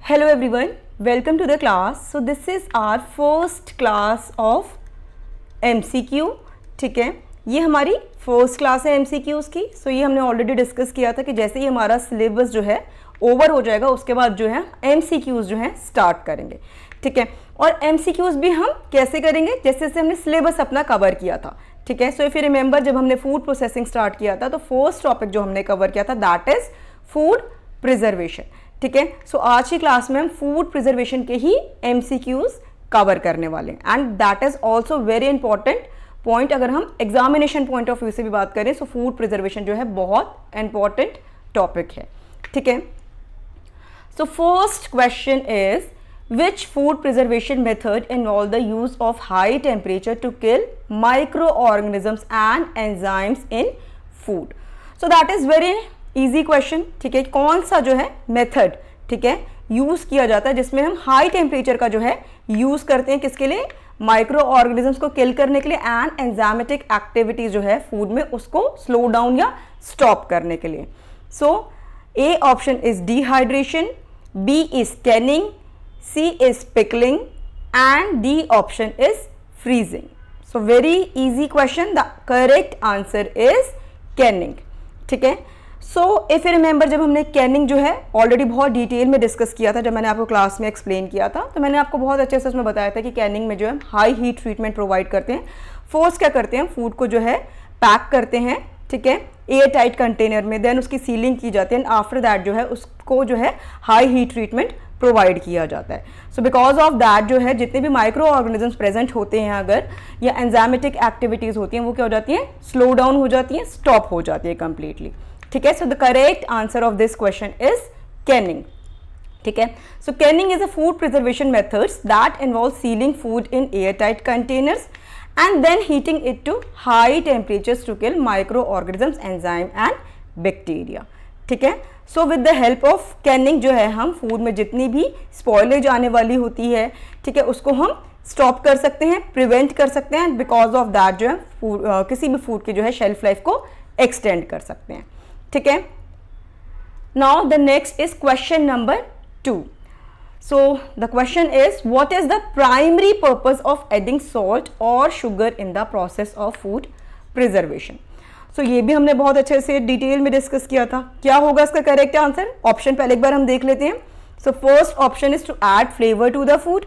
Hello everyone, welcome to the class. So this is our first class of MCQ. ठीक है, ये हमारी first class है MCQs की. सो ये हमने ऑलरेडी डिस्कस किया था कि जैसे ही हमारा सिलेबस जो है ओवर हो जाएगा उसके बाद जो है MCQs जो है स्टार्ट करेंगे. ठीक है, और MCQs भी हम कैसे करेंगे, जैसे जैसे हमने सिलेबस अपना कवर किया था. ठीक है, सो इफ यू रिमेंबर जब हमने फूड प्रोसेसिंग स्टार्ट किया था तो फर्स्ट टॉपिक जो हमने कवर किया था दैट इज फूड प्रिजर्वेशन. ठीक है, सो आज की क्लास में हम फूड प्रिजर्वेशन के ही MCQs कवर करने वाले हैं and that is also very important point. अगर हम एग्जामिनेशन पॉइंट ऑफ व्यू से भी बात करें सो फूड प्रिजर्वेशन जो है बहुत इंपॉर्टेंट टॉपिक है. ठीक है, so first question is which food preservation method involve the use of high temperature to kill microorganisms and enzymes in food? So that is very easy question. ठीक है, कौन सा जो है मेथड ठीक है यूज किया जाता है जिसमें हम हाई टेम्परेचर का जो है यूज करते हैं किसके लिए, माइक्रो ऑर्गेनिजम्स को किल करने के लिए एंड एंजाइमेटिक एक्टिविटीज जो है फूड में उसको स्लो डाउन या स्टॉप करने के लिए. So A option is dehydration, B is canning, C is pickling and D option is freezing. So very easy question. The correct answer is canning. ठीक है, so if you remember जब हमने Canning जो है already बहुत detail में discuss किया था, जब मैंने आपको क्लास में एक्सप्लेन किया था तो मैंने आपको बहुत अच्छे से उसमें बताया था कि कैनिंग में जो है हाई हीट ट्रीटमेंट प्रोवाइड करते हैं. फर्स्ट क्या करते हैं, फूड को जो है पैक करते हैं. ठीक है, एयर टाइट कंटेनर में, देन उसकी सीलिंग की जाती है एंड आफ्टर दैट जो है उसको जो है हाई हीट ट्रीटमेंट प्रोवाइड किया जाता है. सो बिकॉज ऑफ दैट जो है जितने भी माइक्रो ऑर्गेनिजम्स प्रेजेंट होते हैं अगर या एंजाइमेटिक एक्टिविटीज होती हैं वो क्या हो जाती हैं, स्लो डाउन हो जाती हैं, स्टॉप हो जाती है कंप्लीटली. ठीक है, so the correct answer of this question is canning. ठीक है, so canning is a food preservation methods that involve sealing food in air tight containers and then heating it to high temperatures to kill microorganisms, enzyme and bacteria. ठीक है, so with the help of Canning जो है हम food में जितनी भी spoilage आने वाली होती है ठीक है उसको हम स्टॉप कर सकते हैं, प्रिवेंट कर सकते हैं. बिकॉज ऑफ दैट जो है फूड किसी भी फूड की जो है शेल्फ लाइफ को एक्सटेंड कर सकते हैं. ठीक है, now the next is question number 2. So the question is, what is the primary purpose of adding salt or sugar in the process of food preservation? So ये भी हमने बहुत अच्छे से डिटेल में डिस्कस किया था. क्या होगा इसका करेक्ट आंसर, ऑप्शन पहले एक बार हम देख लेते हैं. So first option is to add flavour to the food,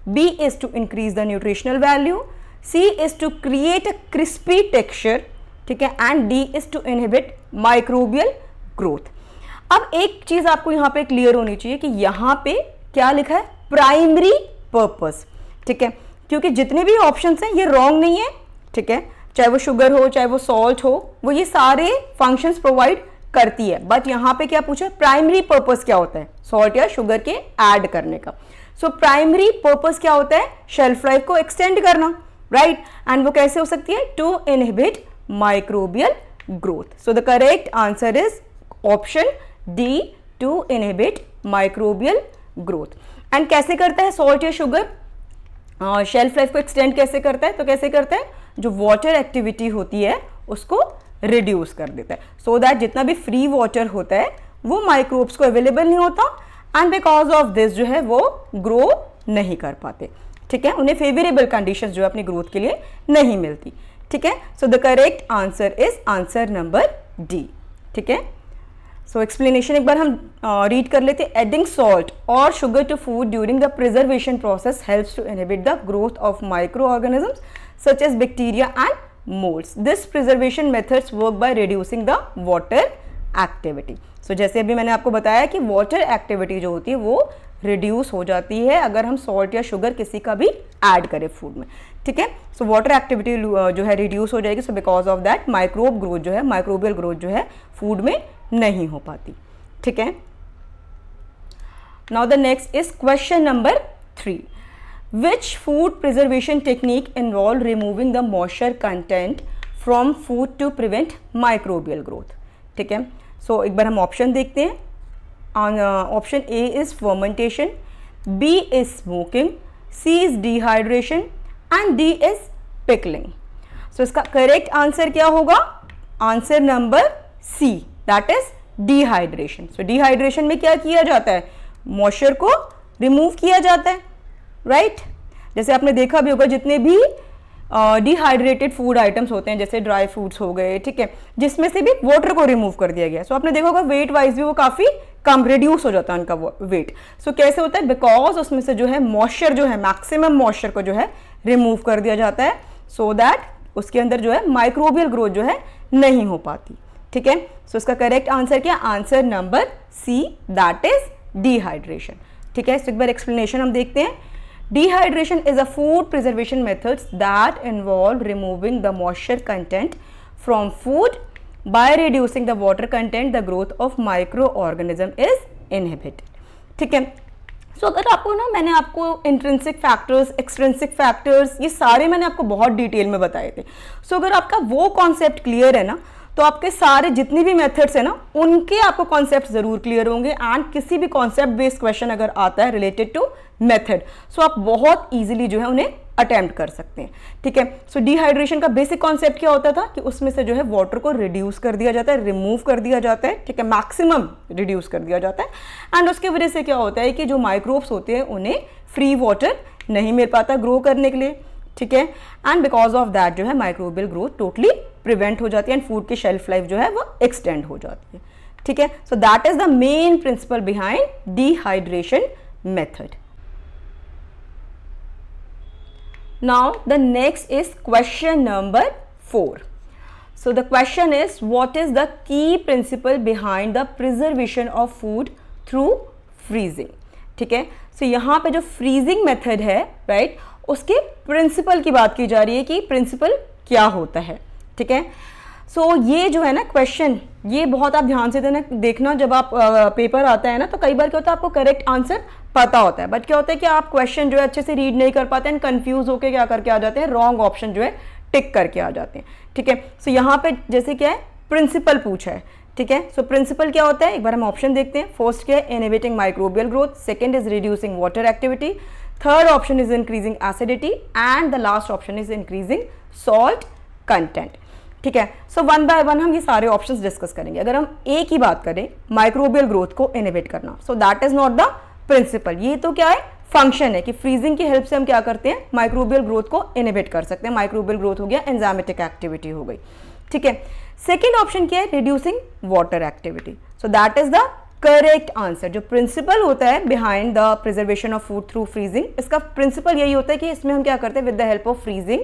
B is to increase the nutritional value, C is to create a crispy texture. ठीक है, and D is to inhibit microbial growth. अब एक चीज आपको यहाँ पे clear होनी चाहिए कि यहाँ पे क्या लिखा है, प्राइमरी पर्पस. ठीक है, क्योंकि जितने भी ऑप्शंस हैं ये रॉन्ग नहीं है. ठीक है, चाहे वो शुगर हो चाहे वो सॉल्ट हो वो ये सारे फंक्शंस प्रोवाइड करती है. बट यहाँ पे क्या पूछा, प्राइमरी पर्पस क्या होता है सॉल्ट या शुगर के ऐड करने का. सो प्राइमरी पर्पस क्या होता है, शेल्फ लाइफ को एक्सटेंड करना, राइट. एंड वो कैसे हो सकती है, to inhibit microbial growth. So the correct answer is option D, to inhibit microbial growth. And कैसे करता है सॉल्ट या शुगर शेल्फ लाइफ को एक्सटेंड कैसे करता है, तो कैसे करता है, जो वाटर एक्टिविटी होती है उसको रिड्यूस कर देता है सो दैट जितना भी फ्री वाटर होता है वो माइक्रोब्स को अवेलेबल नहीं होता एंड बिकॉज ऑफ दिस जो है वो ग्रो नहीं कर पाते. ठीक है, उन्हें फेवरेबल कंडीशंस जो है अपनी ग्रोथ के लिए नहीं मिलती. ठीक है, so the correct answer is answer number D. ठीक है, सो एक्सप्लेनेशन एक बार हम रीड कर लेते हैं. एडिंग सॉल्ट और sugar to food during the preservation process helps to inhibit the growth of micro organisms such as bacteria and moulds. This preservation methods work by reducing the water activity. So जैसे अभी मैंने आपको बताया कि water activity जो होती है वो रिड्यूस हो जाती है अगर हम सॉल्ट या शुगर किसी का भी ऐड करें फूड में. ठीक है, सो वाटर एक्टिविटी जो है रिड्यूस हो जाएगी. So because of that microbe growth जो है, माइक्रोबियल ग्रोथ जो है फूड में नहीं हो पाती. ठीक है, now the next is question number 3. Which food preservation technique involve removing the moisture content from food to prevent microbial growth. ठीक है, सो एक बार हम ऑप्शन देखते हैं. Option A is fermentation, B is smoking, C is dehydration and D is pickling. So इसका correct answer क्या होगा, answer number C, that is dehydration. So dehydration में क्या किया जाता है, मॉइस्चर को रिमूव किया जाता है, राइट। जैसे आपने देखा भी होगा जितने भी डिहाइड्रेटेड फूड आइटम्स होते हैं, जैसे ड्राई फ्रूट्स हो गए, ठीक है, जिसमें से भी वाटर को रिमूव कर दिया गया। सो आपने देखा होगा वेट वाइज भी वो काफ़ी कम रिड्यूस हो जाता है उनका वेट। सो कैसे होता है, बिकॉज उसमें से जो है मॉइस्चर जो है, मैक्सिमम मॉइस्चर को जो है रिमूव कर दिया जाता है, सो दैट उसके अंदर जो है माइक्रोबियल ग्रोथ जो है नहीं हो पाती, ठीक है। सो इसका करेक्ट आंसर क्या, answer number C, that is dehydration, ठीक है। तो एक बार एक्सप्लेनेशन हम देखते हैं। Dehydration is a food preservation methods that involve removing the moisture content from food by reducing the water content. The growth of microorganism is inhibited. ठीक है। सो अगर आपको ना, मैंने आपको इंट्रिंसिक फैक्टर्स, एक्सट्रिंसिक फैक्टर्स, ये सारे मैंने आपको बहुत डिटेल में बताए थे। सो अगर आपका वो कॉन्सेप्ट क्लियर है ना, तो आपके सारे जितनी भी मेथड्स है ना, उनके आपको कॉन्सेप्ट जरूर क्लियर होंगे। एंड किसी भी कॉन्सेप्ट बेस्ड क्वेश्चन अगर आता है रिलेटेड टू मेथड, सो आप बहुत इजीली जो है उन्हें अटेम्प्ट कर सकते हैं, ठीक है। सो डिहाइड्रेशन का बेसिक कॉन्सेप्ट क्या होता था कि उसमें से जो है वाटर को रिड्यूस कर दिया जाता है, रिमूव कर दिया जाता है, ठीक है, मैक्सिमम रिड्यूस कर दिया जाता है। एंड उसके वजह से क्या होता है कि जो माइक्रोब्स होते हैं उन्हें फ्री वाटर नहीं मिल पाता ग्रो करने के लिए, ठीक है। एंड बिकॉज ऑफ दैट जो है माइक्रोबियल ग्रोथ टोटली प्रिवेंट हो जाती है एंड फूड की शेल्फ लाइफ जो है वो एक्सटेंड हो जाती है, ठीक है। सो that is the main principle behind dehydration method. Now the next is question number 4. So the question is, what is the key principle behind the preservation of food through freezing? ठीक है। so यहाँ पे जो freezing method है, right, उसके principal की बात की जा रही है कि प्रिंसिपल क्या होता है, ठीक है। सो ये जो है ना क्वेश्चन, ये बहुत आप ध्यान से देखना, जब आप पेपर आता है ना, तो कई बार क्या होता है आपको करेक्ट आंसर पता होता है, बट क्या होता है कि आप क्वेश्चन जो है अच्छे से रीड नहीं कर पाते हैं, कंफ्यूज होकर क्या करके आ जाते हैं, रॉन्ग ऑप्शन जो है टिक करके आ जाते हैं, ठीक है। सो यहाँ पे जैसे क्या है, प्रिंसिपल पूछा है, ठीक है। सो प्रिंसिपल क्या होता है, एक बार हम ऑप्शन देखते हैं। फर्स्ट क्या है, inhibiting microbial growth, second is reducing water activity, third option is increasing acidity and the last option is increasing salt content, ठीक है। सो वन बाय वन हम ये सारे ऑप्शंस डिस्कस करेंगे। अगर हम ए की बात करें, माइक्रोबियल ग्रोथ को इनहिबिट करना, so that is not the principle. ये तो क्या है, फंक्शन है कि फ्रीजिंग की हेल्प से हम क्या करते हैं, माइक्रोबियल ग्रोथ को इनहिबिट कर सकते हैं। माइक्रोबियल ग्रोथ हो गया, एंजाइमेटिक एक्टिविटी हो गई, ठीक है। सेकेंड ऑप्शन क्या है, reducing water activity, so that is the correct answer. जो प्रिंसिपल होता है behind the preservation of food through freezing, इसका प्रिंसिपल यही होता है कि इसमें हम क्या करते हैं, with the help of freezing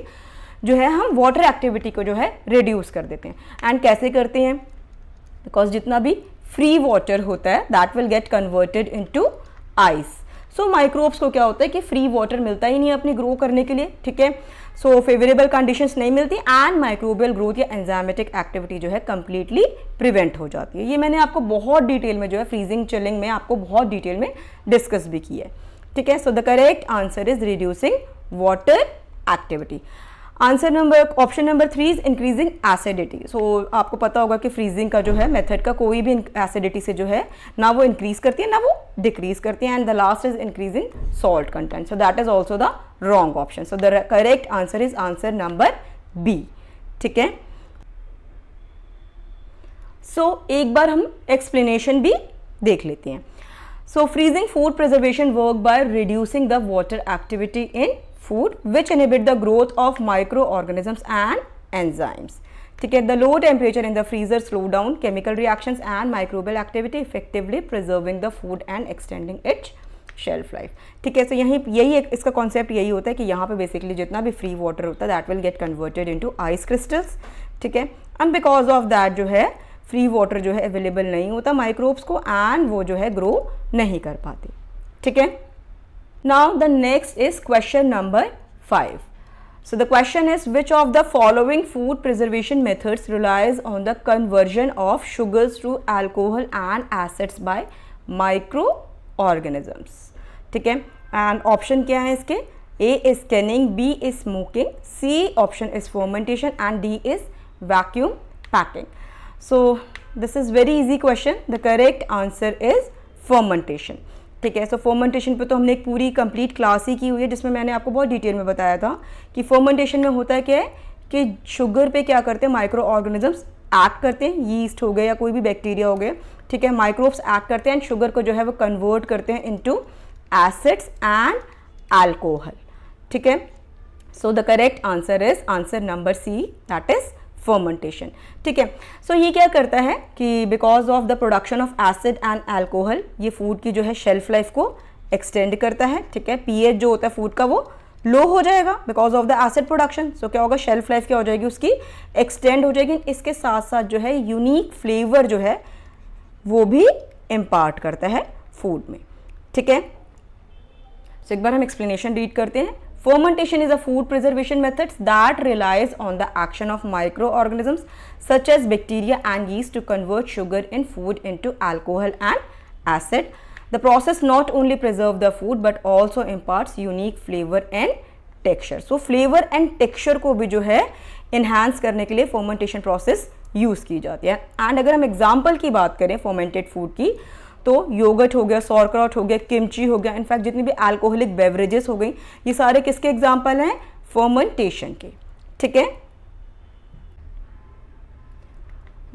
जो है हम वाटर एक्टिविटी को जो है रिड्यूस कर देते हैं। एंड कैसे करते हैं, बिकॉज जितना भी फ्री वाटर होता है that will get converted into ice. So microbes को क्या होता है कि फ्री वाटर मिलता ही नहीं अपनी ग्रो करने के लिए, ठीक है। सो फेवरेबल कंडीशंस नहीं मिलती एंड माइक्रोबियल ग्रोथ या एंजाइमेटिक एक्टिविटी जो है कंप्लीटली प्रिवेंट हो जाती है। ये मैंने आपको बहुत डिटेल में जो है फ्रीजिंग चिलिंग में आपको बहुत डिटेल में डिस्कस भी किया है, ठीक है। So the correct answer is reducing water activity. Answer number, option number 3 is increasing acidity. So आपको पता होगा कि फ्रीजिंग का जो है मेथड का कोई भी एसिडिटी से जो है ना वो इंक्रीज करती है ना वो डिक्रीज करती है। And the last is increasing salt content, so that is also the wrong option. So the correct answer is answer number B, ठीक है। सो एक बार हम एक्सप्लेनेशन भी देख लेते हैं। So freezing food preservation work by reducing the water activity in food which inhibit the growth of microorganisms and enzymes, ठीक है। The low temperature in the freezer slow down chemical reactions and microbial activity, effectively preserving the food and extending its shelf life, ठीक है। तो यही इसका concept यही होता है कि यहाँ पे बेसिकली जितना भी फ्री वाटर होता है that will get converted into ice crystals, ठीक है। एंड बिकॉज ऑफ दैट जो है फ्री वाटर जो है अवेलेबल नहीं होता माइक्रोब्स को एंड वो जो है ग्रो नहीं कर पाते, ठीक है। Now the next is question number 5. So the question is, which of the following food preservation methods relies on the conversion of sugars to alcohol and acids by microorganisms, ठीक है। एंड ऑप्शन क्या है इसके, A is canning, B is smoking, C option is fermentation and D is vacuum packing. So this is very easy question. The correct answer is fermentation, ठीक है। सो fermentation पे तो हमने एक पूरी कंप्लीट क्लास ही की हुई है जिसमें मैंने आपको बहुत डिटेल में बताया था कि फर्मेंटेशन में होता है क्या है कि शुगर पे क्या करते हैं माइक्रो ऑर्गेनिजम्स एक्ट करते हैं, यीस्ट हो गए या कोई भी बैक्टीरिया हो गए, ठीक है, माइक्रोब्स एक्ट करते हैं एंड शुगर को जो है वो कन्वर्ट करते हैं इनटू एसिड्स एंड अल्कोहल, ठीक है। So the correct answer is answer number C, that is fermentation, ठीक है। सो ये क्या करता है कि because of the production of acid and alcohol ये फूड की जो है शेल्फ लाइफ को एक्सटेंड करता है, ठीक है। पीएच जो होता है फूड का वो लो हो जाएगा because of the acid production. So क्या होगा, शेल्फ लाइफ क्या हो जाएगी उसकी, एक्सटेंड हो जाएगी। इसके साथ साथ जो है यूनिक फ्लेवर जो है वो भी इम्पार्ट करता है फूड में, ठीक है। सो एक बार हम एक्सप्लेनेशन रीड करते हैं। Fermentation is a food preservation method that relies on the action of microorganisms such as bacteria and yeast to convert sugar in food into alcohol and acid. The process not only preserves the food but also imparts unique flavor and texture. So flavor and texture को भी जो है enhance करने के लिए fermentation process use की जाती है। एंड अगर हम एग्जाम्पल की बात करें fermented food की, तो योगर्ट हो गया, सॉरक्राउट हो गया, किमची हो गया, इनफैक्ट जितनी भी अल्कोहलिक बेवरेजेस हो गई, ये सारे किसके एग्जाम्पल हैं, फर्मेंटेशन के, ठीक है।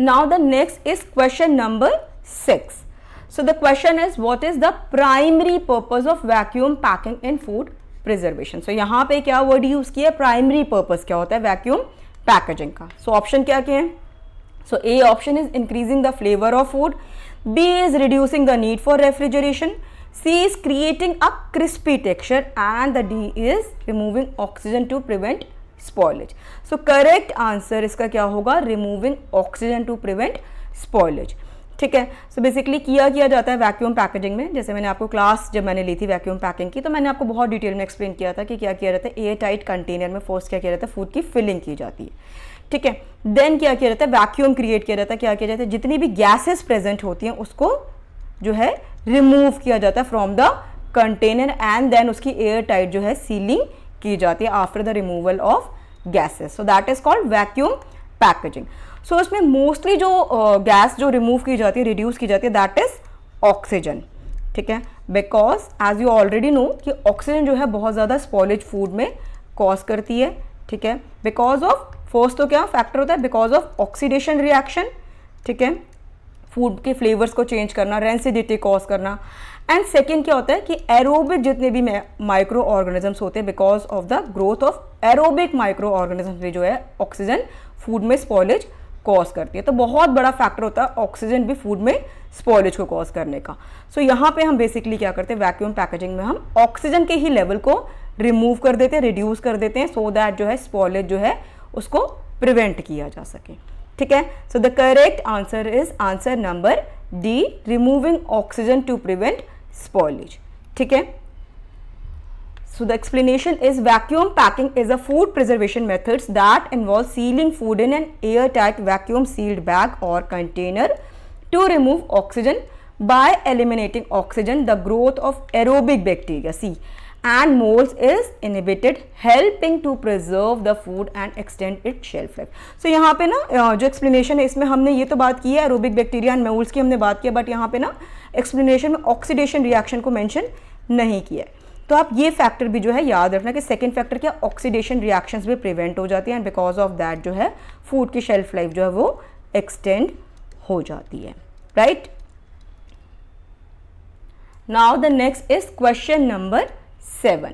Now the next is question number 6. So the question is what is the primary purpose of vacuum packing in food preservation. So यहाँ पे क्या वर्ड यूज किया, प्राइमरी पर्पस क्या होता है वैक्यूम पैकेजिंग का. सो ऑप्शन क्या क्या है, so A option is increasing the flavour of food, B is reducing the need for refrigeration, C is creating a crispy texture and the D is removing oxygen to prevent spoilage. So correct answer इसका क्या होगा, removing oxygen to prevent spoilage. ठीक है. So basically किया जाता है vacuum packaging में. जैसे मैंने आपको क्लास जब मैंने ली थी वैक्यूम पैकिंग की, तो मैंने आपको बहुत डिटेल में एक्सप्लेन किया था कि क्या किया जाता है, एयर टाइट कंटेनर में फर्स्ट क्या किया जाता है, फूड की फिलिंग की जाती है. ठीक है. देन क्या किया जाता है, वैक्यूम क्रिएट किया जाता है. क्या किया जाता है, जितनी भी गैसेस प्रेजेंट होती हैं उसको जो है रिमूव किया जाता है from the container and then उसकी एयर टाइट जो है सीलिंग की जाती है after the removal of gases. So that is called vacuum packaging. So इसमें मोस्टली जो गैस जो रिमूव की जाती है, रिड्यूस की जाती है, दैट इज ऑक्सीजन. ठीक है. Because as you already know कि ऑक्सीजन जो है बहुत ज़्यादा स्पॉइलेज फूड में कॉज करती है. ठीक है. बिकॉज ऑफ फर्स्ट तो क्या फैक्टर होता है, बिकॉज ऑफ ऑक्सीडेशन रिएक्शन. ठीक है. फूड के फ्लेवर्स को चेंज करना, रेंसिडिटी कॉज करना. एंड सेकेंड क्या होता है कि एरोबिक जितने भी माइक्रो ऑर्गेनिजम्स होते हैं, because of the growth of aerobic micro organisms भी जो है ऑक्सीजन फूड में स्पॉइलेज कॉज करती है. तो बहुत बड़ा फैक्टर होता है ऑक्सीजन भी फूड में स्पॉइलेज को कॉज करने का. सो यहाँ पे हम बेसिकली क्या करते हैं, वैक्यूम पैकेजिंग में हम ऑक्सीजन के ही लेवल को रिमूव कर देते हैं, रिड्यूस कर देते हैं, सो दैट जो है स्पॉइलेज जो है उसको प्रिवेंट किया जा सके. ठीक है. So the correct answer is answer number D, removing oxygen to prevent spoilage. ठीक है. So the explanation is vacuum packing is a food preservation methods that involve sealing food in an airtight vacuum sealed bag or container to remove oxygen. By eliminating oxygen, the growth of aerobic bacteria and molds is inhibited, helping to preserve the food and extend its shelf life. So यहाँ पे ना जो explanation है इसमें हमने ये तो बात की है aerobic bacteria and molds की हमने बात किया, बट यहाँ पे ना explanation में oxidation reaction को mention नहीं किया है. तो आप ये फैक्टर भी जो है याद रखना कि सेकेंड फैक्टर क्या, ऑक्सीडेशन रिएक्शंस भी प्रिवेंट हो जाती हैं एंड बिकॉज ऑफ दैट जो है फूड की शेल्फ लाइफ जो है वो एक्सटेंड हो जाती है. Right. Now the next is question number 7.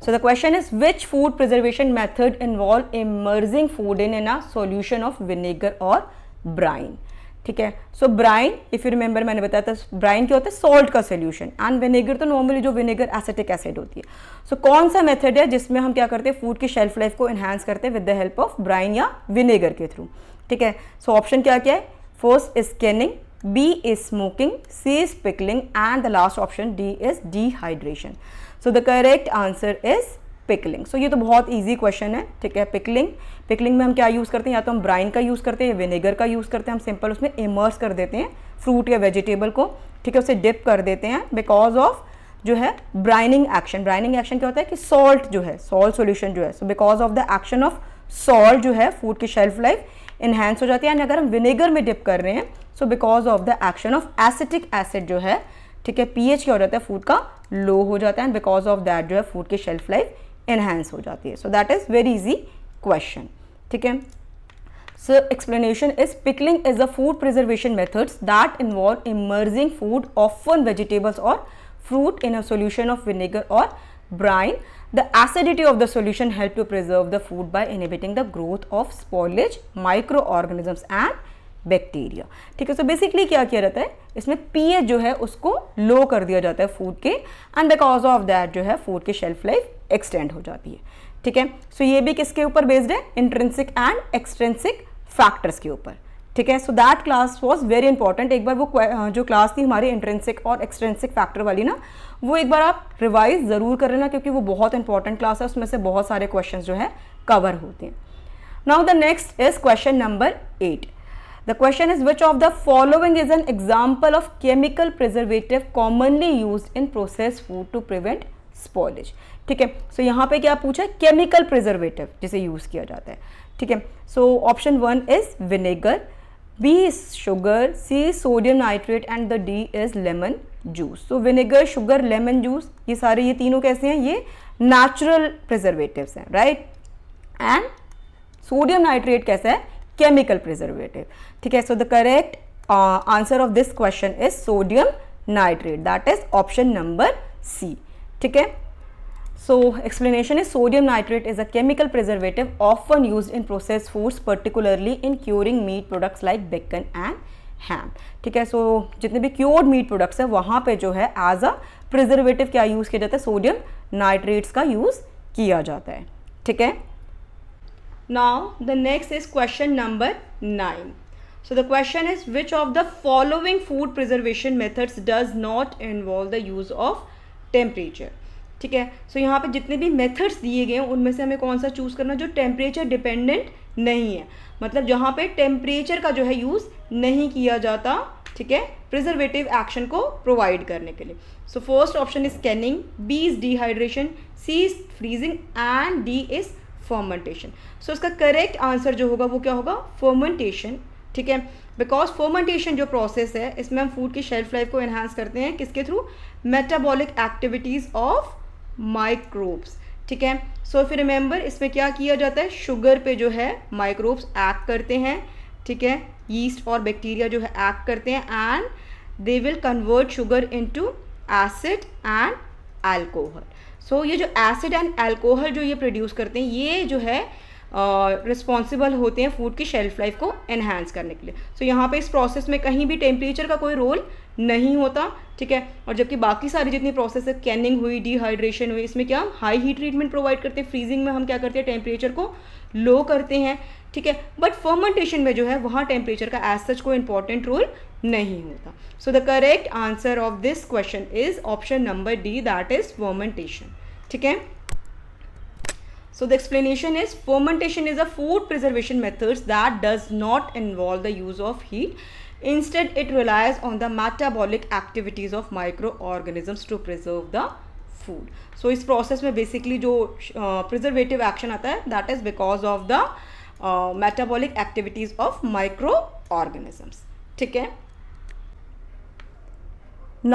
So the question is which food preservation method involve emerging food in a solution of vinegar और ब्राइन. ठीक है. सो ब्राइन, इफ यू रिमेंबर मैंने बताया था ब्राइन क्या होता है, सॉल्ट का सोल्यूशन, एंड विनेगर तो नॉर्मली जो विनेगर एसिटिक एसिड होती है. सो कौन सा मेथड है जिसमें हम क्या करते हैं, फूड की शेल्फ लाइफ को एनहांस करते हैं with the help of brine या विनेगर के थ्रू. ठीक है. सो ऑप्शन क्या क्या है, first is canning, B is smoking, C is pickling and the last option D is dehydration. So the correct answer is pickling. So ये तो बहुत इजी क्वेश्चन है. ठीक है. पिकलिंग में हम क्या यूज़ करते हैं, या तो हम ब्राइन का यूज़ करते हैं या विनेगर का यूज़ करते हैं. हम सिंपल उसमें इमर्स कर देते हैं फ्रूट या वेजिटेबल को. ठीक है. उसे डिप कर देते हैं बिकॉज ऑफ जो है ब्राइनिंग एक्शन. ब्राइनिंग एक्शन क्या होता है कि सॉल्ट जो है, सॉल्ट सोल्यूशन जो है, so because of the action of salt जो है फूड की शेल्फ लाइफ इन्हेंस हो जाती है. एंड अगर हम विनेगर में डिप कर रहे हैं, so because of the action of acetic acid जो है, ठीक है, पीएच क्या हो जाता है फूड का, लो हो जाता है, एंड बिकॉज ऑफ दैट जो है फूड की शेल्फ लाइफ एनहांस हो जाती है. सो that is very easy question. ठीक है. So explanation is pickling is a food preservation methods that involve immersing food, often vegetables or fruit, in a solution of vinegar or brine. The acidity of the solution help to preserve the food by inhibiting the growth of spoilage, microorganisms and bacteria. ठीक है, so basically क्या किया जाता है, इसमें pH जो है उसको लो कर दिया जाता है फूड के, एंड बिकॉज ऑफ दैट जो है फूड की शेल्फ लाइफ एक्सटेंड हो जाती है. ठीक है, सो ये भी किसके ऊपर बेस्ड है, इंट्रिंसिक एंड एक्सट्रिंसिक फैक्टर्स के ऊपर. ठीक है, so that class was very important. एक बार वो जो क्लास थी हमारी इंट्रिंसिक और एक्सट्रिंसिक फैक्टर वाली ना, वो एक बार आप रिवाइज ज़रूर कर लेना, क्योंकि वो बहुत इंपॉर्टेंट क्लास है, उसमें से बहुत सारे क्वेश्चन जो है कवर होते हैं. Now the next is question number 8. The question is, which of the following is an example of chemical preservative commonly used in processed food to prevent spoilage? ठीक है, सो यहाँ पे क्या पूछा है, केमिकल प्रिजर्वेटिव जिसे यूज किया जाता है. ठीक है, so option 1 is vinegar, B is sugar, C sodium nitrate and the D is lemon juice. So vinegar, sugar, lemon juice, ये सारे ये तीनों कैसे हैं, ये नेचुरल प्रिजर्वेटिव्स हैं, राइट. एंड सोडियम नाइट्रेट कैसा है, केमिकल प्रिजर्वेटिव. ठीक है, so the correct answer of this question is sodium nitrate, that is option number C. ठीक है, so explanation is sodium nitrate is a chemical preservative often used in processed foods, particularly in curing meat products like bacon and ham. ठीक है, सो जितने भी cured meet products है वहाँ पे जो है एज अ प्रिजर्वेटिव क्या यूज़ किया जाता है, सोडियम नाइट्रेट्स का यूज़ किया जाता है. ठीक है. Now the next is question number 9. So the question is, which of the following food preservation methods does not involve the use of temperature? ठीक है, सो यहाँ पे जितने भी मेथड्स दिए गए हैं उनमें से हमें कौन सा चूज़ करना जो टेम्परेचर डिपेंडेंट नहीं है, मतलब जहाँ पे टेम्परेचर का जो है यूज़ नहीं किया जाता. ठीक है, प्रिजर्वेटिव एक्शन को प्रोवाइड करने के लिए. So first option is canning, B is dehydration, C is freezing and D is fermentation. So इसका करेक्ट आंसर जो होगा वो क्या होगा, फर्मेंटेशन. ठीक है, बिकॉज फर्मेंटेशन जो प्रोसेस है इसमें हम फूड की शेल्फ लाइफ को एनहांस करते हैं किसके through, metabolic activities of microbes. ठीक है, सो फिर रिमेंबर इसमें क्या किया जाता है, शुगर पे जो है माइक्रोब्स एक्ट करते हैं. ठीक है, यीस्ट और बैक्टीरिया जो है एक्ट करते हैं and they will convert sugar into acid and alcohol. So ये जो एसिड एंड अल्कोहल जो ये प्रोड्यूस करते हैं ये जो है रिस्पॉन्सिबल होते हैं फूड की शेल्फ लाइफ को एनहांस करने के लिए. सो यहाँ पे इस प्रोसेस में कहीं भी टेम्परेचर का कोई रोल नहीं होता. ठीक है, और जबकि बाकी सारी जितनी प्रोसेस है, कैनिंग हुई, डिहाइड्रेशन हुई, इसमें क्या हम हाई हीट ट्रीटमेंट प्रोवाइड करते हैं, फ्रीजिंग में हम क्या करते हैं, टेम्परेचर को लो करते हैं. ठीक है, बट फर्मेंटेशन में जो है वहाँ टेम्परेचर का एज सच कोई इंपॉर्टेंट रोल नहीं होता. सो the correct answer of this question is option number D, that is fermentation. ठीक है, so the explanation is fermentation is a food preservation methods that does not involve the use of heat. Instead it relies on the metabolic activities of microorganisms to preserve the food. So इस process में basically जो preservative action आता है that is because of the metabolic activities of microorganisms. ठीक है.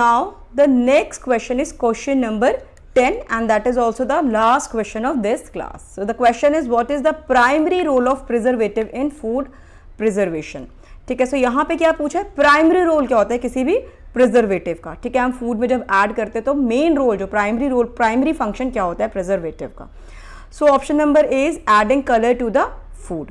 Now the next question is question number 10 and that is also the last question of this class. So the question is, what is the primary role of preservative in food preservation? ठीक है, सो यहाँ पे क्या पूछा है, primary role क्या होता है किसी भी प्रिजर्वेटिव का. ठीक है, हम फूड में जब ऐड करते हैं तो मेन रोल जो प्राइमरी रोल, प्राइमरी फंक्शन क्या होता है प्रिजर्वेटिव का. So option number A is adding colour to the food,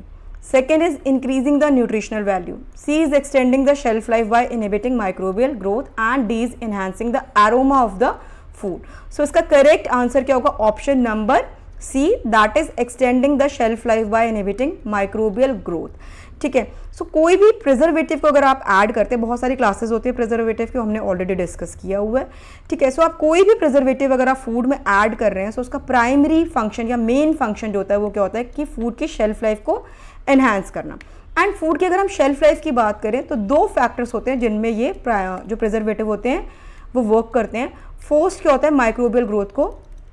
second is increasing the nutritional value, C is extending the shelf life by inhibiting microbial growth and D is enhancing the aroma of the food. So इसका correct answer क्या होगा, option number C, that is extending the shelf life by inhibiting microbial growth. ठीक है, सो कोई भी preservative को अगर आप ऐड करते हैं, बहुत सारी क्लासेस होती है प्रिजर्वेटिव की, हमने ऑलरेडी डिस्कस किया हुआ है. ठीक है, सो आप कोई भी प्रिजर्वेटिव अगर आप फूड में ऐड कर रहे हैं सो उसका प्राइमरी फंक्शन या मेन फंक्शन जो होता है वो क्या होता है कि फूड की शेल्फ लाइफ को एनहांस करना. एंड फूड की अगर हम शेल्फ लाइफ की बात करें तो दो फैक्टर्स होते हैं जिनमें ये जो प्रिजर्वेटिव होते हैं वो वर्क करते हैं. फर्स्ट क्या होता है, माइक्रोबियल ग्रोथ को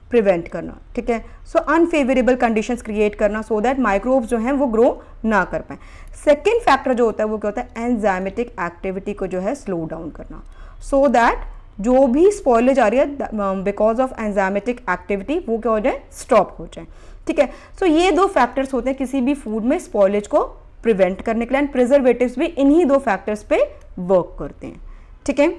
प्रिवेंट करना. ठीक है, सो अनफेवरेबल कंडीशंस क्रिएट करना सो दैट माइक्रोब्स जो हैं वो ग्रो ना कर पाएँ. सेकेंड फैक्टर जो होता है वो क्या होता है, एंजाइमेटिक एक्टिविटी को जो है स्लो डाउन करना सो दैट जो भी स्पॉइलेज आ रही है बिकॉज ऑफ एंजाइमेटिक एक्टिविटी वो क्या हो जाए, स्टॉप हो जाए. ठीक है, सो ये दो फैक्टर्स होते हैं किसी भी फूड में स्पॉइलेज को प्रिवेंट करने के लिए, एंड प्रिजर्वेटिव्स भी इन्हीं दो फैक्टर्स पे वर्क करते हैं, ठीक है।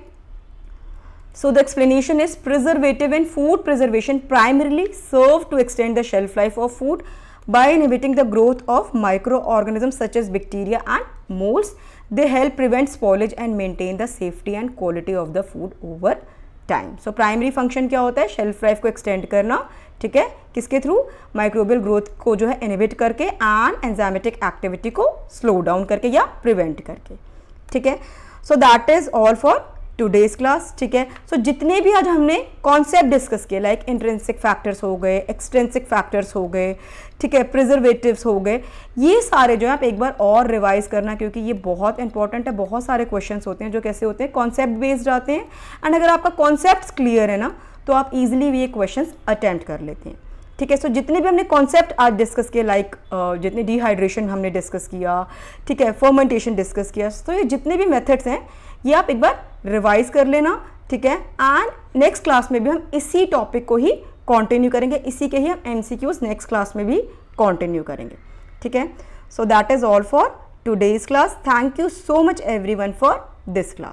So the explanation is preservative in food preservation primarily serve to extend the shelf life of food by inhibiting the growth of microorganisms such as bacteria and molds. They help prevent spoilage and maintain the safety and quality of the food over time. So primary function क्या होता है, shelf life को extend करना, ठीक है, किसके through, microbial growth को जो है इनहिबिट करके एंड एंजाइमेटिक एक्टिविटी को स्लो डाउन करके या प्रिवेंट करके, ठीक है। सो that is all for today's class, ठीक है। सो जितने भी आज हमने कॉन्सेप्ट डिस्कस किए, लाइक इंट्रिंसिक फैक्टर्स हो गए, एक्सट्रिंसिक फैक्टर्स हो गए, ठीक है, प्रिजर्वेटिव्स हो गए, ये सारे जो है आप एक बार और रिवाइज करना, क्योंकि ये बहुत इंपॉर्टेंट है। बहुत सारे क्वेश्चंस होते हैं जो कैसे होते हैं, कॉन्सेप्ट बेस्ड आते हैं, एंड अगर आपका कॉन्सेप्ट क्लियर है ना तो आप इजीली भी ये क्वेश्चंस अटेम्प्ट कर लेते हैं, ठीक है। सो जितने भी हमने कॉन्सेप्ट आज डिस्कस किए, लाइक जितने डिहाइड्रेशन हमने डिस्कस किया, ठीक है, फर्मेंटेशन डिस्कस किया, तो ये जितने भी मेथड्स हैं ये आप एक बार रिवाइज कर लेना, ठीक है। एंड नेक्स्ट क्लास में भी हम इसी टॉपिक को ही कंटिन्यू करेंगे, इसी के ही हम एमसीक्यूज नेक्स्ट क्लास में भी कंटिन्यू करेंगे, ठीक है। सो that is all for today's class. Thank you so much everyone for this class.